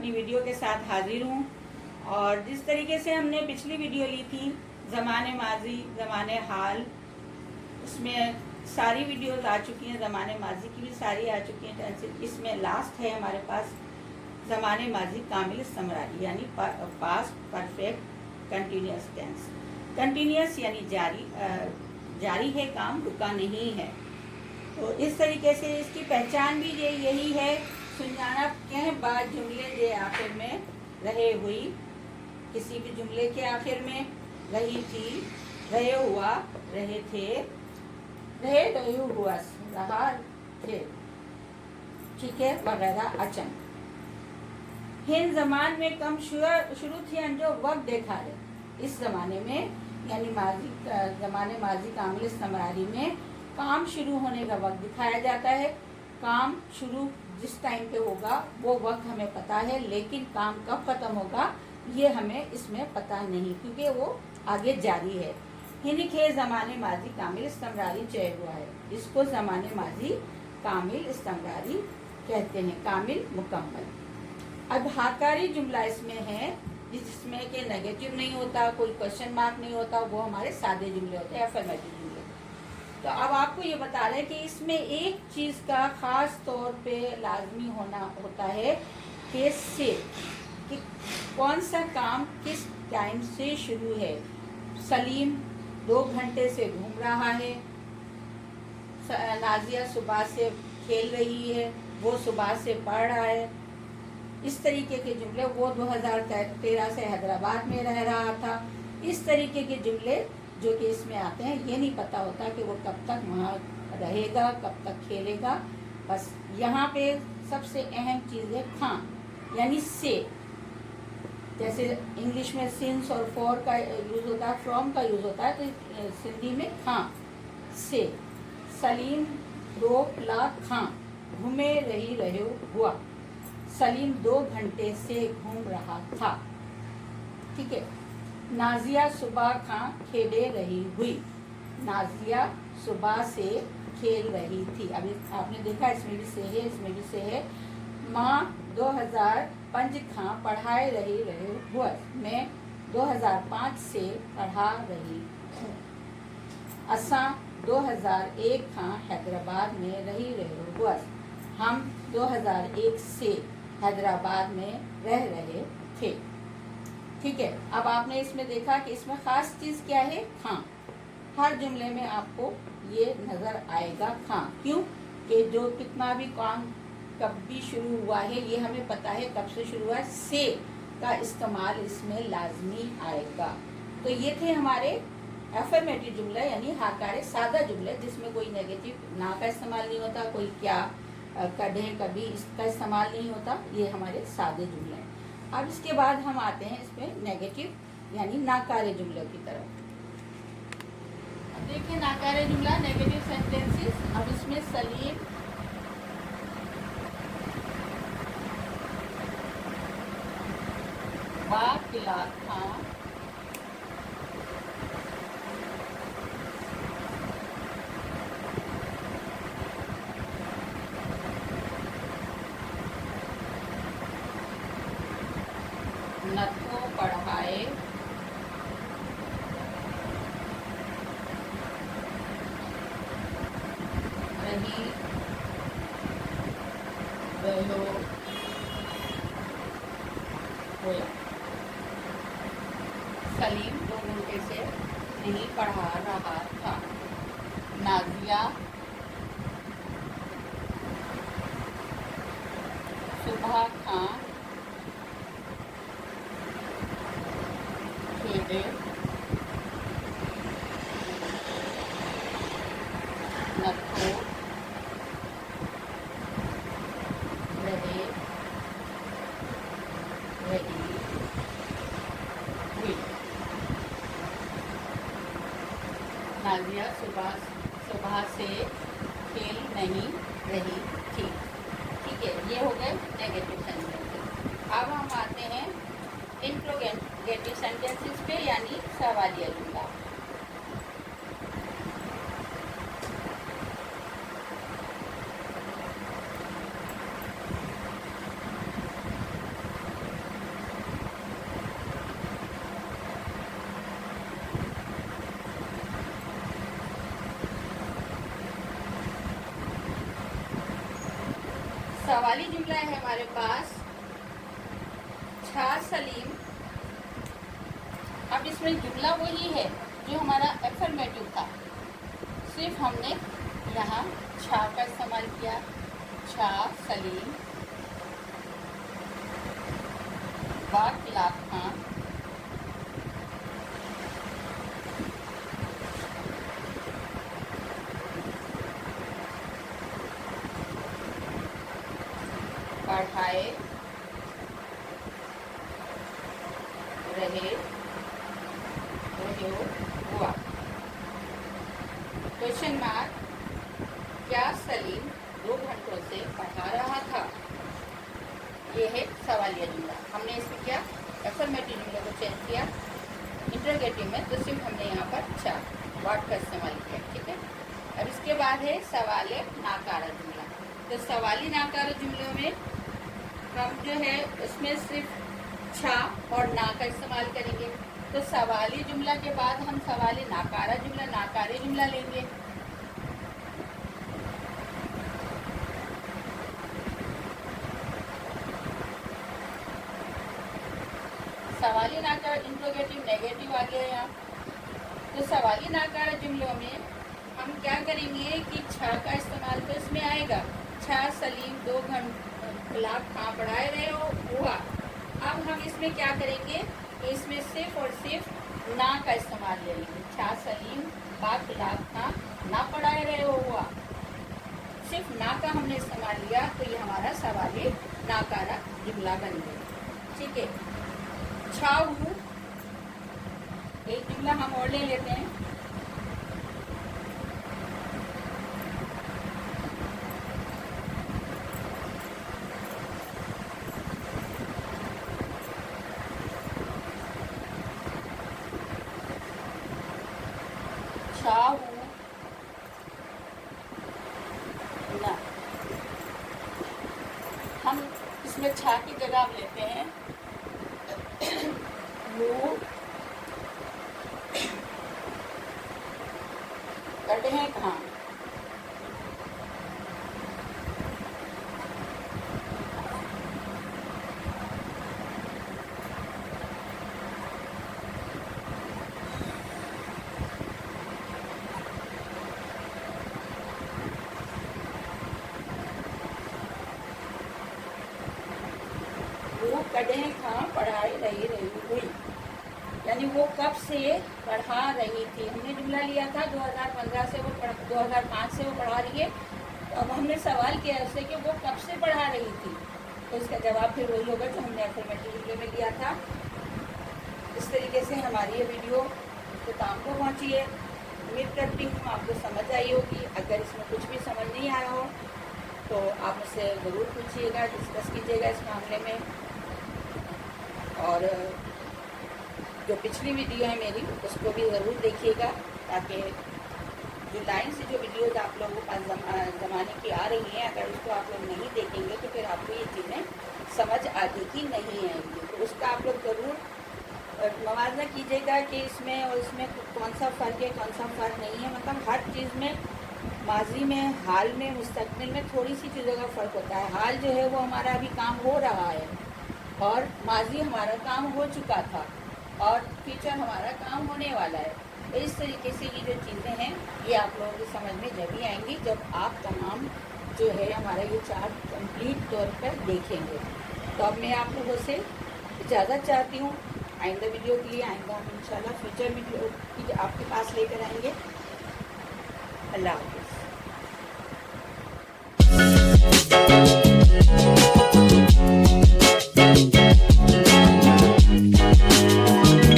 अपनी वीडियो के साथ हाजिर हूँ। और जिस तरीके से हमने पिछली वीडियो ली थी ज़माने माजी ज़माने हाल, उसमें सारी वीडियोस आ चुकी हैं, ज़माने माजी की भी सारी आ चुकी हैं टेंसेस। इसमें लास्ट है हमारे पास ज़माने माजी कामिल इस्तेमरारी यानी past perfect continuous tense. Continuous यानी जारी है काम, रुका नहीं है। तो इस तरीके से इसकी पहचान भी यही है। सुनजाना कह बाद जुमले जे आखिर में रहे हुई, किसी भी जुमले के आखिर में रही थी, रहे हुआ, रहे थे, रहे हुआ, रहा थे, ठीक है, वगैरह अचन। हिंद जमान में कम शुरू थी अंजो वक्त देखा रहे। इस जमाने में यानी माजी जमाने माजी कामिल इस्तेमरारी में काम शुरू होने का वक्त दिखाया जाता है। काम शुरू जिस टाइम पे होगा वो वक्त हमें पता है, लेकिन काम कब खत्म होगा ये हमें इसमें पता नहीं, क्योंकि वो आगे जारी है। हिंद के ज़माने माजी कामिल इस्तेमरारी चय हुआ है। इसको ज़माने माजी कामिल इस्तेमरारी कहते हैं, कामिल मुकम्मल। अब हाकारी जुमला इसमें है जिसमें कि नेगेटिव नहीं होता, कोई क्वेश्चन मार्क नहीं होता, वो हमारे सादे जुमले होते हैं, अफर्मेटिव जुमले। तो अब आपको ये बता रहे हैं कि इसमें एक चीज़ का ख़ास तौर पे लाजमी होना होता है कि से, कि कौन सा काम किस टाइम से शुरू है। सलीम 2 घंटे से घूम रहा है, नाजिया सुबह से खेल रही है, वो सुबह से पढ़ रहा है। इस तरीके के जुमले, वो 2013 से हैदराबाद में रह रहा था। इस तरीके के जुमले जो कि इसमें आते हैं, ये नहीं पता होता कि वो कब तक वहाँ रहेगा, कब तक खेलेगा। बस यहाँ पे सबसे अहम चीज़ है खां यानी से। जैसे इंग्लिश में सिंस और फॉर का यूज़ होता है, फ्रॉम का यूज़ होता है, तो सिंधी में खां से। सलीम 2 लाख खां घूमे रही रहे हुआ। सलीम 2 घंटे से घूम रहा था, ठीक है। नाजिया सुबह खां खेले रही हुई। नाजिया सुबह से खेल रही थी। अभी आपने देखा इसमें भी से है, इसमें भी से है। माँ 2005 खां पढ़ाए रही रहे हुआ। मैं 2005 से पढ़ा रही हूँ। असां 2001 खां हैदराबाद में रही रहे हुआ। हम 2001 से हैदराबाद में रह रहे थे, ठीक है। अब आपने इसमें देखा कि इसमें ख़ास चीज़ क्या है, खां। हर जुमले में आपको ये नज़र आएगा खां। क्यों कि जो कितना भी काम कब भी शुरू हुआ है ये हमें पता है कब से शुरू हुआ है। से का इस्तेमाल इसमें लाजमी आएगा। तो ये थे हमारे एफर्मेटिव जुमला यानी हाकारे सादा जुमले, जिसमें कोई नेगेटिव ना का इस्तेमाल नहीं होता, कोई क्या कढ़े कभी इसका इस्तेमाल नहीं होता। ये हमारे सादे जुमले हैं। अब इसके बाद हम आते हैं इसमें नेगेटिव यानी नाकारे जुमलों की तरफ। अब देखिए नाकारे जुमला, नेगेटिव सेंटेंसेस। अब इसमें सलीम बाकिला था, नथो पढ़ाए रही रहो होया। सलीम 2 घंटे से नहीं पढ़ा रहा था। नाजिया सुबह खां खेले नथो रहे रही हुई। नाजिया सुबह से खेल नहीं रही थी, ठीक है। ये हो गए नेगेटिव सेंटेंसेस। अब हम आते हैं इंट्रोगेटिव सेंटेंसेस पे यानी सवालिया जुमला। सवाली जुमला है हमारे पास छा सलीम। अब इसमें जुमला वही है जो हमारा एफर्मेटिव था, सिर्फ हमने यहाँ छा का इस्तेमाल किया। छा सलीम बा खिलाफ खां पढ़ाए रहे हुआ। क्वेश्चन मार्क, क्या सलीम 2 घंटों से पढ़ा रहा था? ये है सवालिया जुमला। हमने इसमें क्या एफर्मेटिव जुमले को चेंज किया इंटरोगेटिव में, तो सिर्फ हमने यहाँ पर छा वाट का इस्तेमाल किया। ठीक है। अब इसके बाद है सवाले नाकारा जुमला। तो सवाली नाकारा जुमलों में हम जो है उसमें सिर्फ छा और ना का इस्तेमाल करेंगे। तो सवाली जुमला के बाद हम सवाली नाकारा जुमला, नाकारे जुमला लेंगे। सवाली नाकारा इंट्रोगेटिव नेगेटिव आ गया यहाँ। तो सवाली नाकारा जुमलों में हम क्या करेंगे कि छा का इस्तेमाल तो इसमें आएगा। छा सलीम 2 घंटे कहाँ पढ़ाए रहे हो हुआ। अब हम इसमें क्या करेंगे, इसमें सिर्फ और सिर्फ ना का इस्तेमाल ले लेंगे। छा सलीम बा खिलाफ था ना पढ़ाए रहे हो हुआ, सिर्फ ना का हमने इस्तेमाल लिया, तो ये हमारा सवाली नाकारा जुमला बन गया। ठीक है। छाऊ एक जुमला हम और ले लेते हैं। छाऊ ना, हम इसमें छा की जगह हम लेते हैं वो कटे हैं कहाँ। वो कटे कहाँ पढ़ाई रही हुई, यानी वो कब से पढ़ा रही थी। हमने जुमला लिया था 2015 से वो 2005 से वो पढ़ा रही है। तो अब हमने सवाल किया उससे कि वो कब से पढ़ा रही थी, तो इसका जवाब फिर वही होगा जो हमने एफर्मेटिव जुमले में लिया था। इस तरीके से हमारी ये वीडियो इख्तिताम को पहुँची है। उम्मीद करती हूँ आपको समझ आई होगी। अगर इसमें कुछ भी समझ नहीं आया हो तो आप मुझसे ज़रूर पूछिएगा, डिस्कस कीजिएगा इस मामले में। और जो पिछली वीडियो है मेरी उसको भी ज़रूर देखिएगा, ताकि जो लाइन से जो वीडियोज़ आप लोगों के पास ज़माने की आ रही हैं, अगर उसको आप लोग नहीं देखेंगे तो फिर आपको ये चीज़ें समझ आगे की नहीं आएंगी। तो उसका आप लोग ज़रूर मवाज़ना कीजिएगा कि इसमें और इसमें कौन सा फ़र्क है, कौन सा फ़र्क नहीं है। मतलब हर चीज़ में माजी में, हाल में, मुस्तक़बिल में थोड़ी सी चीज़ों का फ़र्क होता है। हाल जो है वो हमारा अभी काम हो रहा है और माजी हमारा काम हो चुका था और फ्यूचर हमारा काम होने वाला है। तो इस तरीके से ये जो चीज़ें हैं ये आप लोगों की समझ में जब ही आएंगी जब आप तमाम जो है हमारा ये चार्ट कंप्लीट तौर पर देखेंगे। तो अब मैं आप लोगों से इजाज़त चाहती हूँ। आइंदा वीडियो के लिए आइंदा हम इंशाल्लाह फ्यूचर वीडियो की आपके पास लेकर आएंगे। अल्लाह हाफ़िज़।